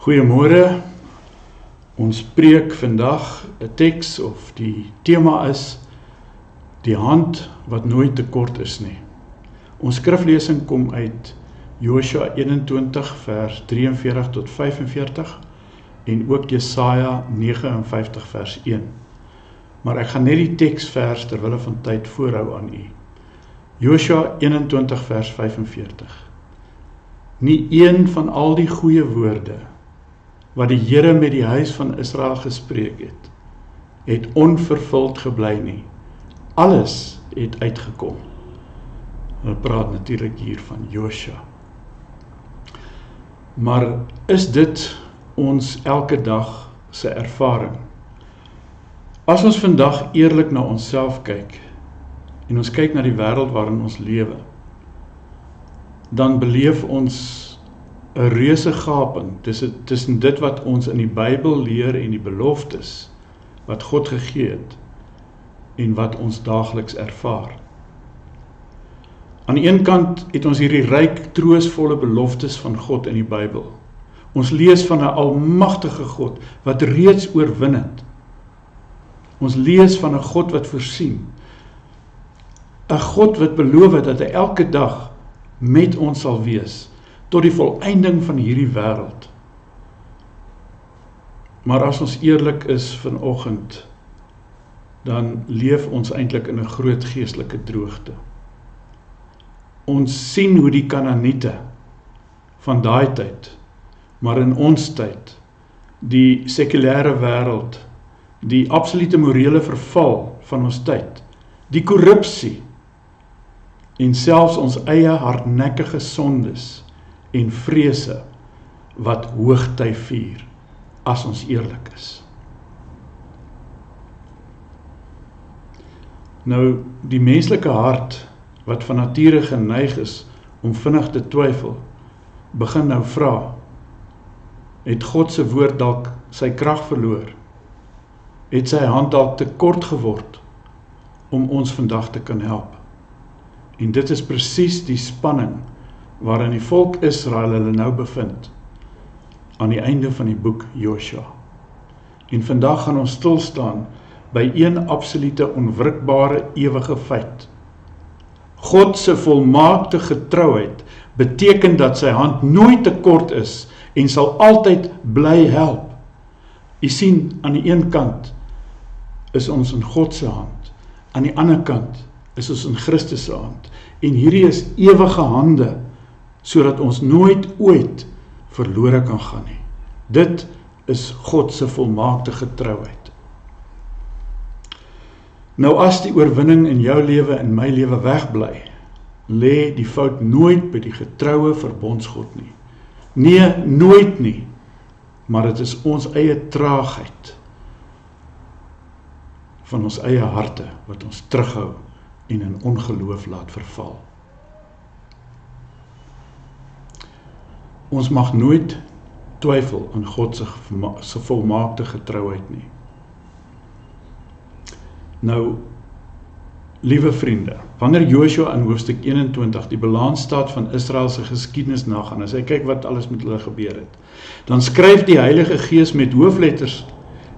Goeiemôre. Ons preek vandag 'n teks of die tema is die hand wat nooit te kort is nie. Ons skriflesing kom uit Josua 21 vers 43 tot 45 en ook Jesaja 59 vers 1. Maar ek gaan net die teksvers terwille van tyd voorhou aan u. Josua 21 vers 45. Nie een van al die goeie woorde wat die Here met die huis van Israel gespreek het onvervuld gebly nie. Alles het uitgekom. Hulle praat natuurlik hier van Josua. Maar is dit ons elke dag se ervaring? As ons vandag eerlik na onsself kyk, en ons kyk na die wêreld waarin ons lewe, dan beleef ons 'n reuse gaping tussen dit wat ons in die Bybel leer en die beloftes wat God gegee het en wat ons daagliks ervaar. Aan die een kant het ons hierdie ryk, troostvolle beloftes van God in die Bybel. Ons lees van 'n almagtige God wat reeds oorwin het. Ons lees van 'n God wat voorsien. 'n God wat beloof het dat hy elke dag met ons sal wees tot die volëinding van hierdie wêreld. Maar as ons eerlik is vanoggend, dan leef ons eintlik in 'n groot geestelike droogte. Ons sien hoe die Kanaaniete van daai tyd, maar in ons tyd, die sekulêre wêreld, die absolute morele verval van ons tyd, die korrupsie en selfs ons eie hardnekkige sondes en vrese wat hoogtyd vier, as ons eerlik is. Nou, die menslike hart, wat van nature geneig is om vinnig te twyfel, begin nou vra, het God se woord dalk sy krag verloor? Het sy hand dalk te kort geword om ons vandag te kan help? En dit is presies die spanning waarin die volk Israel hulle nou bevind, aan die einde van die boek Josua. En vandag gaan ons stilstaan by een absolute onwrikbare ewige feit. God se volmaakte getrouheid beteken dat sy hand nooit te kort is en sal altyd bly help. U sien, aan die een kant is ons in God se hand, aan die ander kant is ons in Christus se hand. En hierdie is ewige hande, sodat ons nooit ooit verlore kan gaan nie. Dit is God se volmaakte getrouheid. Nou as die oorwinning in jou lewe en my lewe wegbly, lê die fout nooit by die getroue verbondsgod nie. Nee, nooit nie, maar dit is ons eie traagheid van ons eie harte wat ons terughou en in ongeloof laat verval. Ons mag nooit twyfel aan God se volmaakte getrouheid nie. Nou, liewe vriende, wanneer Josua in hoofstuk 21 die balansstaat van Israel se geskiedenis nagaan, as hy kyk wat alles met hulle gebeur het, dan skryf die Heilige Gees met hoofletters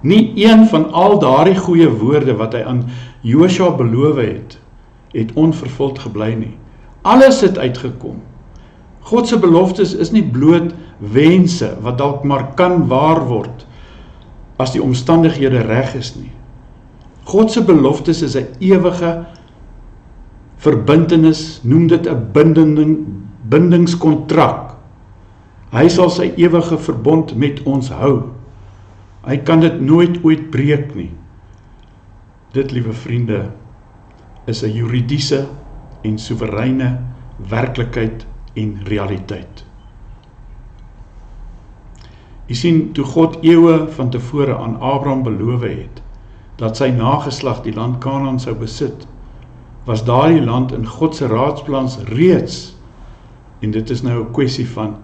nie een van al daardie goeie woorde wat hy aan Josua beloof het onvervuld gebly nie. Alles het uitgekom. God se beloftes is nie bloot wense wat dalk maar kan waar word as die omstandighede reg is nie. God se beloftes is 'n ewige verbintenis, noem dit 'n bindingskontrak. Hy sal sy ewige verbond met ons hou. Hy kan dit nooit ooit breek nie. Dit, liewe vriende, is 'n juridiese en soewereine werklikheid en realiteit. U sien, toe God eeue van tevore aan Abraham beloof het, dat sy nageslag die land Kanaan sou besit, was daardie land in God se raadsplans reeds, en dit is nou 'n kwessie van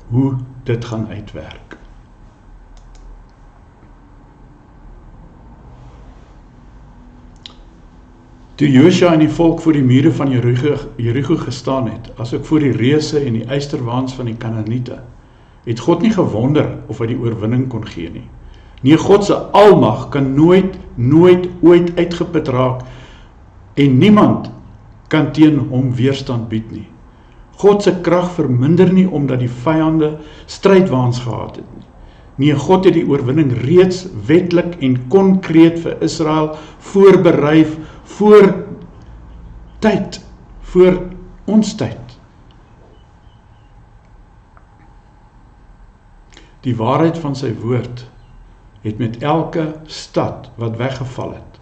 hoe dit gaan uitwerk. Toe Josua en die volk voor die mure van Jericho gestaan het, asook voor die reuse en die eysterwaans van die Kanaaniete, het God nie gewonder of hy die oorwinning kon gee nie. Nee, God se almag kan nooit ooit uitgeput raak en niemand kan teen hom weerstand bied nie. God se krag verminder nie omdat die vyande strydwaans gehad het nie. Nee, God het die oorwinning reeds wetlik en konkreet vir Israel voorberei voor tyd, voor ons tyd. Die waarheid van sy woord het met elke stad wat weggeval het,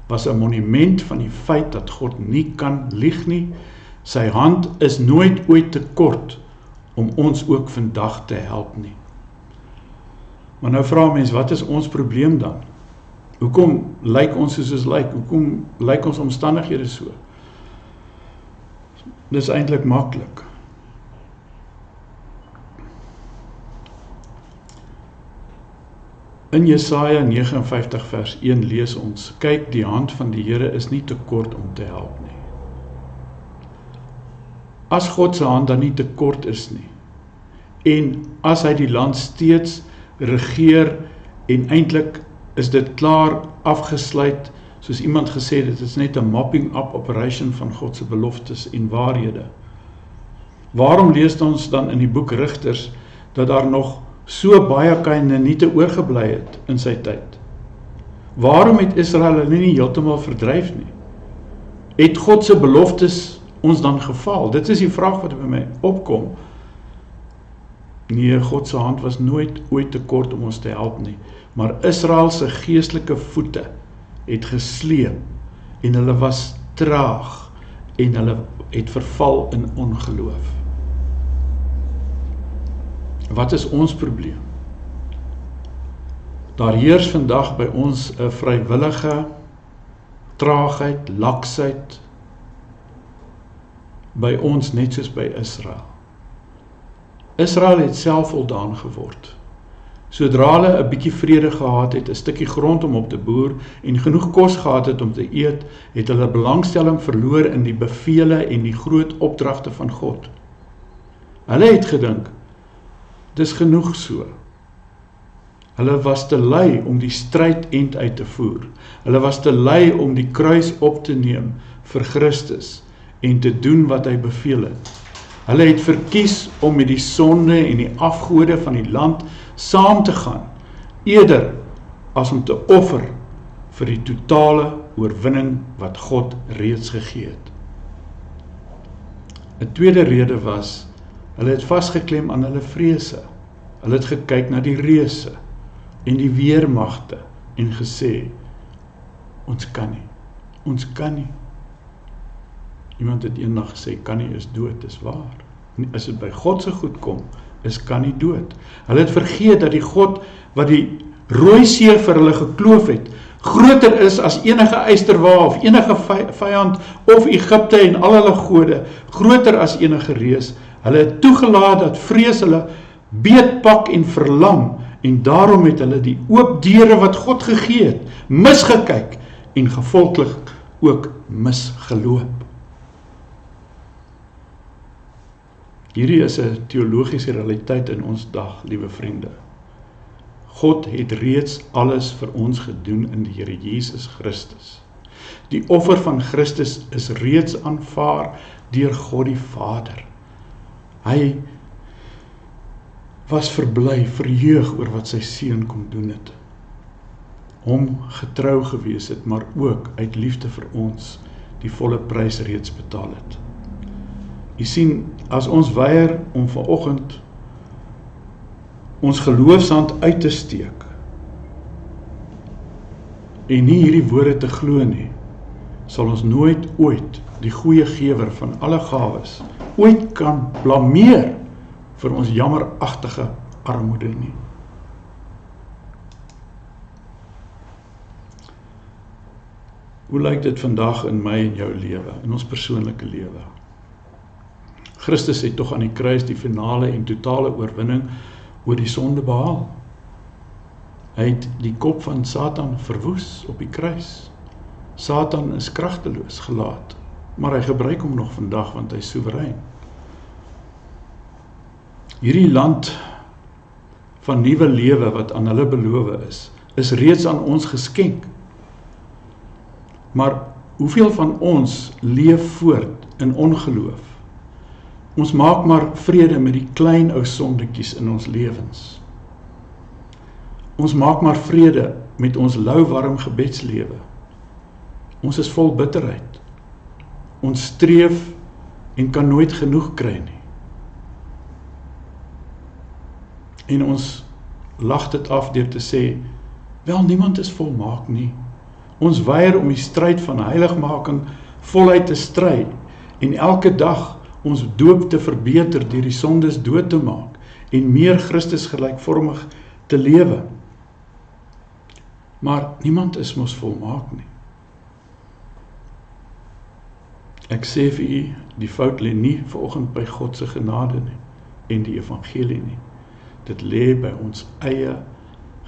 was 'n monument van die feit dat God nie kan lieg nie. Sy hand is nooit ooit te kort om ons ook vandag te help nie. Maar nou vra mens, wat is ons probleem dan? Hoekom lyk ons soos ons lyk? Hoekom lyk ons omstandighede so? Dis eintlik maklik. In Jesaja 59 vers 1 lees ons, kyk, die hand van die Here is nie te kort om te help nie. As God se hand dan nie te kort is nie, en as hy die land steeds regeer, en eintlik is dit klaar afgesluit, soos iemand gesê het, dit is net 'n mopping up operation van God se beloftes en waarhede. Waarom lees ons dan in die boek Rigters, dat daar nog so baie Kanaaniete oorgebly het in sy tyd? Waarom het Israel hulle nie heeltemal verdryf nie? Het God se beloftes ons dan gefaal? Dit is die vraag wat by my opkom. Nee, God se hand was nooit ooit te kort om ons te help nie, maar Israel se geestelike voete het gesleep en hulle was traag en hulle het verval in ongeloof. Wat is ons probleem? Daar heers vandag by ons 'n vrywillige traagheid, laksheid by ons net soos by Israel. Israel het selfvoldaan geword. Sodra hulle 'n bietjie vrede gehad het, 'n stukkie grond om op te boer en genoeg kos gehad het om te eet, het hulle belangstelling verloor in die bevele en die groot opdragte van God. Hulle het gedink, dis genoeg so. Hulle was te lui om die stryd end uit te voer. Hulle was te lui om die kruis op te neem vir Christus en te doen wat hy beveel het. Hulle het verkies om met die sonde en die afgode van die land saam te gaan, eerder as om te offer vir die totale oorwinning wat God reeds gegee het. 'n tweede rede was, hulle het vasgeklem aan hulle vrese. Hulle het gekyk na die reuse en die weermagte en gesê, ons kan nie. Iemand het eendag gesê, kan nie is dood, dis waar. As dit by God se goed kom, is kan nie dood. Hulle het vergeet dat die God wat die Rooi See vir hulle gekloof het, groter is as enige eysterwa of enige vyand of Egipte en al hulle gode, groter as enige reus. Hulle het toegelaat dat vrees hulle beetpak en verlam, en daarom het hulle die oop deure wat God gegee het, misgekyk en gevolglik ook misgeloop. Hierdie is 'n teologiese realiteit in ons dag, liewe vriende. God het reeds alles vir ons gedoen in die Here Jesus Christus. Die offer van Christus is reeds aanvaar deur God die Vader. Hy was verbly, verheug oor wat sy seun kon doen het. Hom getrou gewees het, maar ook uit liefde vir ons die volle prys reeds betaal het. Jy sien, as ons weier om vanoggend ons geloofshand uit te steek en nie hierdie woorde te glo nie, sal ons nooit ooit die goeie gewer van alle gawes ooit kan blameer vir ons jammeragtige armoede nie. Hoe lyk dit vandag in my en jou lewe, in ons persoonlike lewe? Christus het tog aan die kruis die finale en totale oorwinning oor die sonde behaal. Hy het die kop van Satan verwoes op die kruis. Satan is kragteloos gelaat, maar hy gebruik hom nog vandag want hy is soewerein. Hierdie land van nuwe lewe wat aan hulle beloof is reeds aan ons geskenk. Maar hoeveel van ons leef voort in ongeloof? Ons maak maar vrede met die klein ou sondetjies in ons lewens. Ons maak maar vrede met ons lauwarm gebedslewe. Ons is vol bitterheid. Ons streef en kan nooit genoeg kry nie. En ons lag dit af deur te sê, wel, niemand is volmaak nie. Ons weier om die stryd van heiligmaking voluit te stry en elke dag ons doop te verbeter deur die sondes dood te maak en meer Christus gelykvormig te lewe. Maar niemand is mos volmaak nie. Ek sê vir u, die fout lê nie vanoggend by God se genade nie en die evangelie nie. Dit lê by ons eie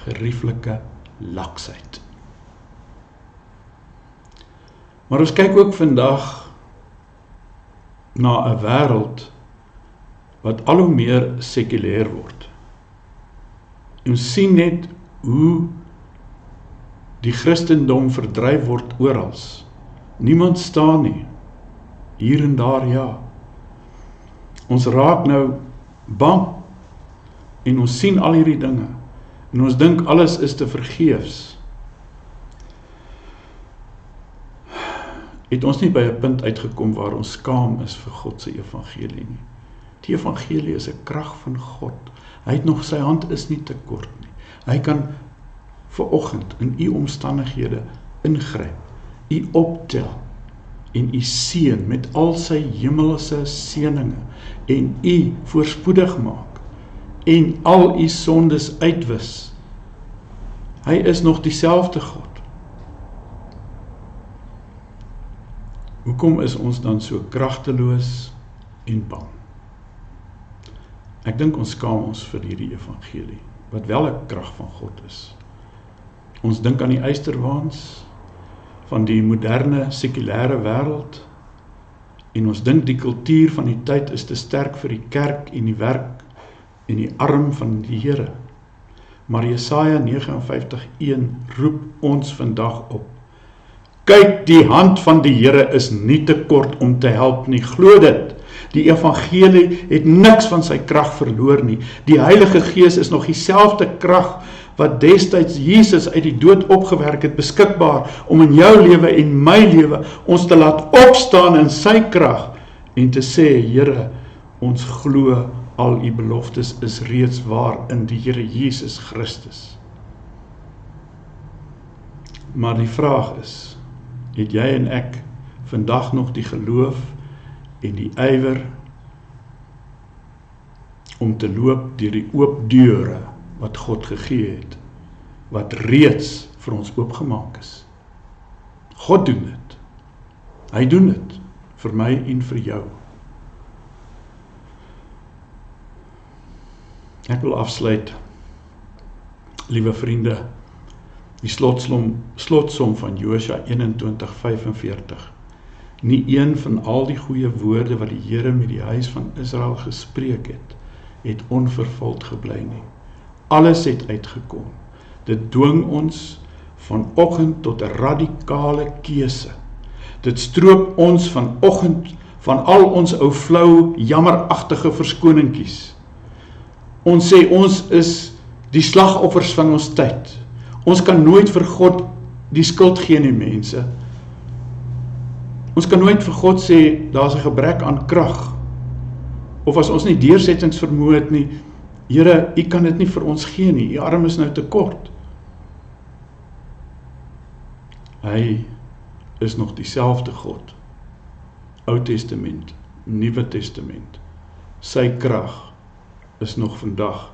gerieflike laksheid. Maar ons kyk ook vandag na 'n wêreld wat al hoe meer sekulêr word. Ons sien net hoe die Christendom verdryf word oral. Niemand staan nie. Hier en daar ja. Ons raak nou bang en ons sien al hierdie dinge en ons dink alles is te vergeefs. Het ons nie by 'n punt uitgekom waar ons skaam is vir God se evangelie nie. Die evangelie is 'n krag van God. Hy het nog, sy hand is nie te kort nie. Hy kan vanoggend in u omstandighede ingryp, u optel en u seën met al sy hemelse seëninge en u voorspoedig maak en al u sondes uitwis. Hy is nog dieselfde God. Hoekom is ons dan so kragteloos en bang? Ek dink ons skaam ons vir hierdie evangelie, wat wel 'n krag van God is. Ons dink aan die eysterwaans van die moderne sekulêre wêreld en ons dink die kultuur van die tyd is te sterk vir die kerk en die werk en die arm van die Here. Maar Jesaja 59:1 roep ons vandag op. Kyk, die hand van die Here is nie te kort om te help nie. Glo dit. Die evangelie het niks van sy krag verloor nie. Die Heilige Gees is nog dieselfde krag wat destyds Jesus uit die dood opgewerk het, beskikbaar om in jou lewe en my lewe ons te laat opstaan in sy krag en te sê, Here, ons glo al u beloftes is reeds waar in die Here Jesus Christus. Maar die vraag is, het jy en ek vandag nog die geloof en die ywer om te loop deur die oop deure wat God gegee het, wat reeds vir ons oopgemaak is. God doen dit. Hy doen dit vir my en vir jou. Ek wil afsluit, liewe vriende, die slotsom van Josua 21:45. Nie een van al die goeie woorde wat die Here met die huis van Israel gespreek het onvervuld gebly nie. Alles het uitgekom. Dit dwing ons vanoggend tot 'n radikale keuse. Dit stroop ons vanoggend van al ons ou flou, jammeragtige verskoningkies. Ons sê ons is die slagoffers van ons tyd. Ons kan nooit vir God die skuld gee nie, mense. Ons kan nooit vir God sê, daar is 'n gebrek aan krag. Of as ons nie deursettingsvermoë het nie, Here, u kan dit nie vir ons gee nie, u arm is nou te kort. Hy is nog dieselfde God. Ou Testament, Nuwe Testament. Sy krag is nog vandag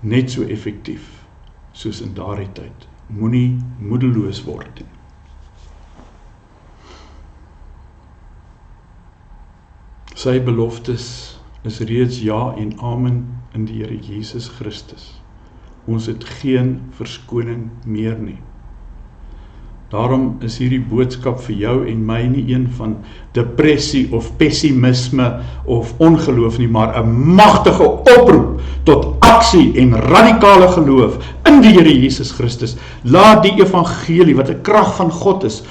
net so effektief soos in daardie tyd. Moenie moedeloos word nie. Sy beloftes is reeds ja en amen in die Here Jesus Christus. Ons het geen verskoning meer nie. Daarom is hierdie boodskap vir jou en my nie een van depressie of pessimisme of ongeloof nie, maar 'n magtige oproep tot aksie en radikale geloof in die Here Jesus Christus. Laat die evangelie wat 'n krag van God is,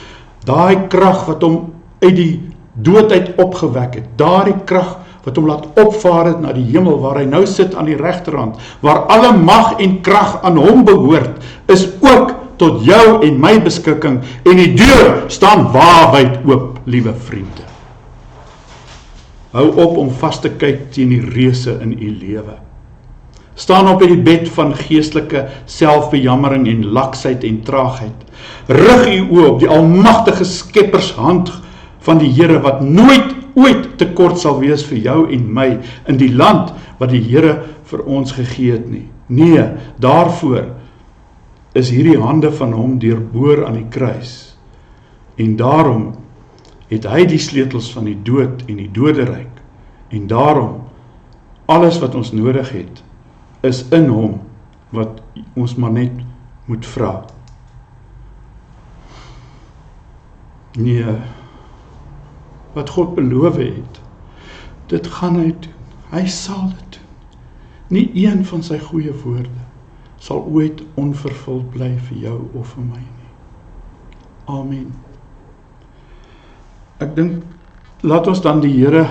daai krag wat hom uit die dood uit opgewek het, daardie krag wat hom laat opvaar het na die hemel, waar hy nou sit aan die regterhand, waar alle mag en krag aan hom behoort, is ook tot jou en my beskikking, en die deur staan waawyd oop, liewe vriende. Hou op om vas te kyk teen die reuse in u lewe. Staan op by die bed van geestelike selfbejammering en laksheid en traagheid. Rig u oë op die almagtige skeppershand van die Here, wat nooit ooit tekort sal wees vir jou en my in die land wat die Here vir ons gegee het nie. Nee, daarvoor is hierdie hande van hom deurboor aan die kruis. En daarom het hy die sleutels van die dood en die doderyk. En daarom, alles wat ons nodig het, is in hom, wat ons maar net moet vra. Nee, wat God beloof het, dit gaan hy doen. Hy sal dit doen. Nie een van sy goeie woorde sal ooit onvervuld bly vir jou of vir my nie. Amen. Ek dink, laat ons dan die Here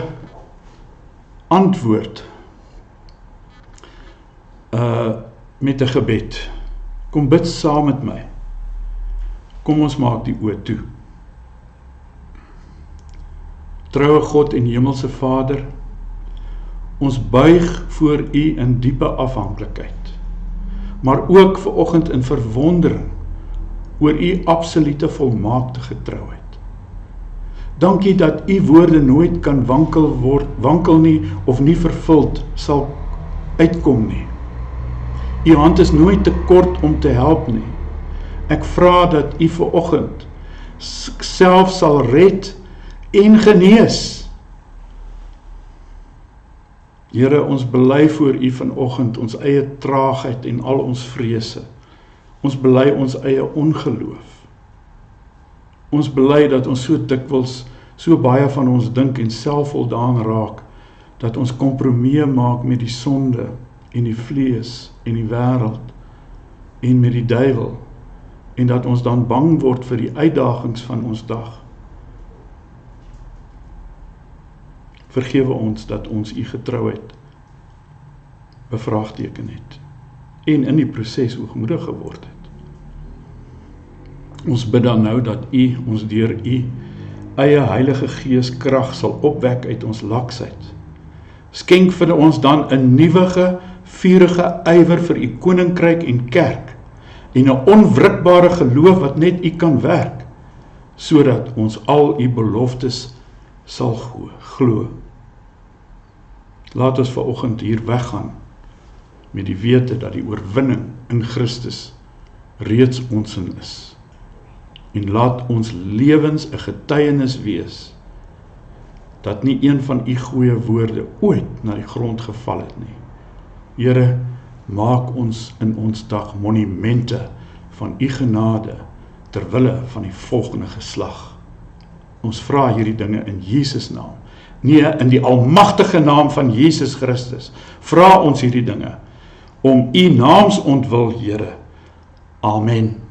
antwoord met 'n gebed. Kom bid saam met my. Kom ons maak die oë toe. Troue God en hemelse Vader, ons buig voor U in diepe afhanklikheid, maar ook vanoggend in verwondering oor U absolute volmaakte getrouheid. Dankie dat U woorde nooit kan wankel nie of nie vervuld sal uitkom nie. U hand is nooit te kort om te help nie. Ek vra dat U vanoggend self sal red en genees. Here, ons bely voor U vanoggend ons eie traagheid en al ons vrese. Ons bely ons eie ongeloof. Ons bely dat ons so dikwels, so baie van ons dink en selfvoldaan raak, dat ons kompromie maak met die sonde en die vlees en die wêreld en met die duiwel, en dat ons dan bang word vir die uitdagings van ons dag. Vergewe ons dat ons U getrouheid bevraagteken het en in die proses hoogmoedig geword het. Ons bid dan nou dat U ons deur U eie Heilige Gees krag sal opwek uit ons laksheid. Skenk vir ons dan 'n nuwe, vurige ywer vir U koninkryk en kerk en 'n onwrikbare geloof wat net U kan werk, sodat ons al U beloftes sal glo. Laat ons vanoggend hier weggaan met die wete dat die oorwinning in Christus reeds ons in is. En laat ons lewens 'n getuienis wees dat nie een van U goeie woorde ooit na die grond geval het nie. Here, maak ons in ons dag monumente van U genade ter wille van die volgende geslag. Ons vra hierdie dinge in Jesus naam. Nee, in die almagtige naam van Jesus Christus vra ons hierdie dinge om U naams ontwil, Here. Amen.